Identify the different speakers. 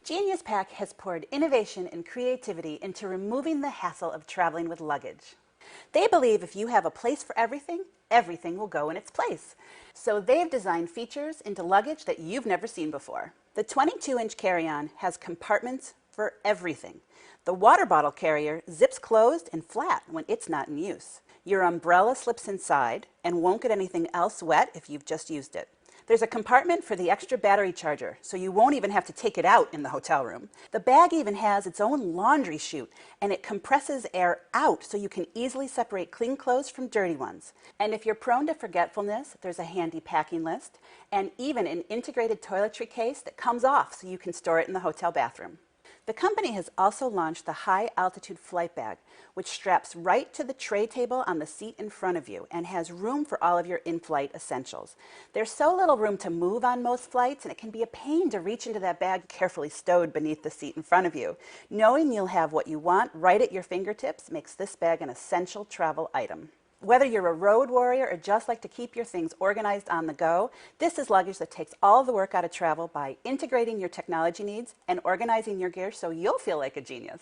Speaker 1: Genuis Pack has poured innovation and creativity into removing the hassle of traveling with luggage. They believe if you have a place for everything, everything will go in its place. So they've designed features into luggage that you've never seen before. The 22-inch carry-on has compartments for everything. The water bottle carrier zips closed and flat when it's not in use. Your umbrella slips inside and won't get anything else wet if you've just used it. There's a compartment for the extra battery charger, so you won't even have to take it out in the hotel room. The bag even has its own laundry chute, and it compresses air out so you can easily separate clean clothes from dirty ones. And if you're prone to forgetfulness, there's a handy packing list, and even an integrated toiletry case that comes off so you can store it in the hotel bathroom. The company has also launched the high-altitude flight bag, which straps right to the tray table on the seat in front of you and has room for all of your in-flight essentials. There's so little room to move on most flights, and it can be a pain to reach into that bag carefully stowed beneath the seat in front of you. Knowing you'll have what you want right at your fingertips makes this bag an essential travel item. Whether you're a road warrior or just like to keep your things organized on the go, this is luggage that takes all the work out of travel by integrating your technology needs and organizing your gear so you'll feel like a genius.